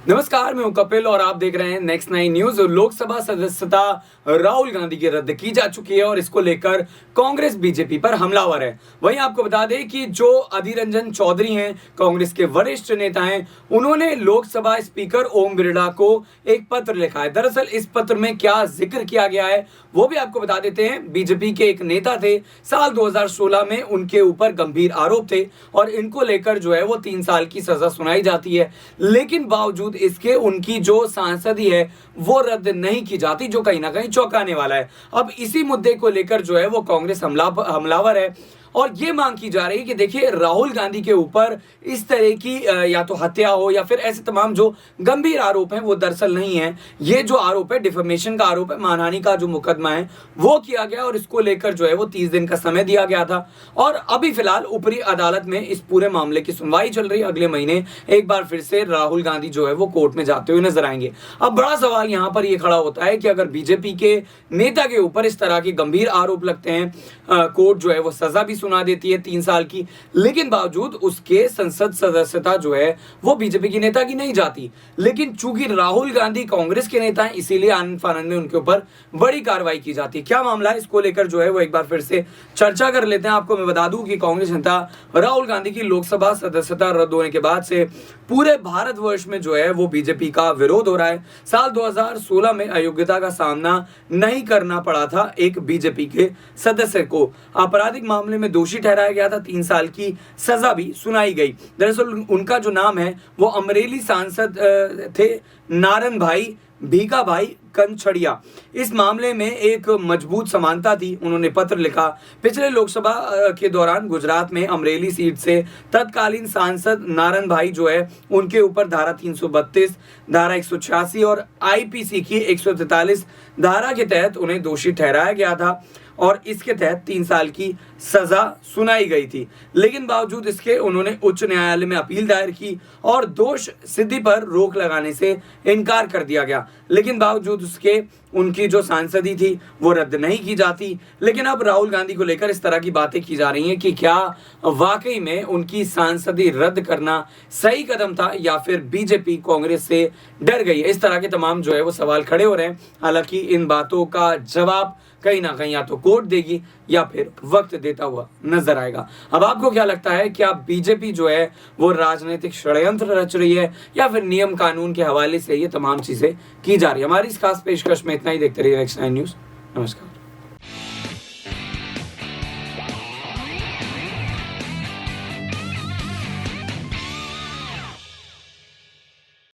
नमस्कार, मैं हूं कपिल और आप देख रहे हैं नेक्स्ट 9 न्यूज। लोकसभा सदस्यता राहुल गांधी की रद्द की जा चुकी है और इसको लेकर कांग्रेस बीजेपी पर हमलावर है। वहीं आपको बता दें कि जो अधीर रंजन चौधरी हैं, कांग्रेस के वरिष्ठ नेता हैं, उन्होंने लोकसभा स्पीकर ओम बिरला को एक पत्र लिखा है। दरअसल इस पत्र में क्या जिक्र किया गया है वो भी आपको बता देते हैं। बीजेपी के एक नेता थे, साल 2016 में उनके ऊपर गंभीर आरोप थे और इनको लेकर जो है वो 3 साल की सजा सुनाई जाती है, लेकिन बावजूद इसके उनकी जो सांसदी है वो रद्द नहीं की जाती, जो कहीं ना कहीं चौंकाने वाला है। अब इसी मुद्दे को लेकर जो है वो कांग्रेस हमलावर है और ये मांग की जा रही है कि देखिए, राहुल गांधी के ऊपर इस तरह की या तो हत्या हो या फिर ऐसे तमाम जो गंभीर आरोप हैं वो दरअसल नहीं है। ये जो आरोप है डिफेमेशन का आरोप है, मानहानि का जो मुकदमा है वो किया गया और इसको लेकर जो है वो 30 दिन का समय दिया गया था और अभी फिलहाल ऊपरी अदालत में इस पूरे मामले की सुनवाई चल रही है। अगले महीने एक बार फिर से राहुल गांधी जो है वो कोर्ट में जाते हुए नजर आएंगे। अब बड़ा सवाल यहां पर यह खड़ा होता है कि अगर बीजेपी के नेता के ऊपर इस तरह के गंभीर आरोप लगते हैं, कोर्ट जो है वो सजा भी सुना देती है 3 साल की, लेकिन बावजूद उसके संसद सदस्यता जो है वो बीजेपी की नेता की नहीं जाती। लेकिन चूंकि राहुल गांधी कांग्रेस के नेता हैं, इसीलिए आनंद फानंद में उनके ऊपर बड़ी कार्रवाई की जाती है। क्या मामला है, इसको लेकर जो है वो एक बार फिर से चर्चा कर लेते हैं। आपको मैं बता दूं कि कांग्रेस नेता राहुल गांधी की लोकसभा सदस्यता रद्द होने के बाद से पूरे भारतवर्ष में जो है वो बीजेपी का विरोध हो रहा है। साल 2016 में अयोग्यता का सामना नहीं करना पड़ा था एक बीजेपी के सदस्य को, आपराधिक मामले में दोषी ठहराया गया था, 3 साल की सजा भी सुनाई गई। दरअसल उनका जो नाम है वो अमरेली सांसद थे नारायण भाई भीखा भाई कंछड़िया। इस मामले में एक मजबूत समानता थी। उन्होंने पत्र लिखा, पिछले लोकसभा के दौरान गुजरात में अमरेली सीट से तत्कालीन सांसद नारायण भाई जो है उनके ऊपर धारा 332, धारा 186 और आईपीसी की 143 धारा के तहत उन्हें दोषी ठहराया गया था और इसके तहत 3 साल की सजा सुनाई गई थी। लेकिन बावजूद इसके उन्होंने उच्च न्यायालय में अपील दायर की और दोष सिद्धि पर रोक लगाने से इनकार कर दिया गया। लेकिन बावजूद उसके उनकी जो सांसदी थी वो रद्द नहीं की जाती। लेकिन अब राहुल गांधी को लेकर इस तरह की बातें की जा रही हैं कि क्या वाकई में उनकी सांसदी रद्द करना सही कदम था या फिर बीजेपी कांग्रेस से डर गई है। इस तरह के तमाम जो है वो सवाल खड़े हो रहे हैं। हालांकि इन बातों का जवाब कहीं ना कहीं या तो कोर्ट देगी या फिर वक्त देता हुआ नजर आएगा। अब आपको क्या लगता है, क्या बीजेपी जो है वो राजनीतिक षड्यंत्र रच रही है या फिर नियम कानून के हवाले से ये तमाम चीजें की जा रही है? हमारी इस खास पेशकश में इतना ही। देखते रहिए नेक्स्ट 9 न्यूज। नमस्कार।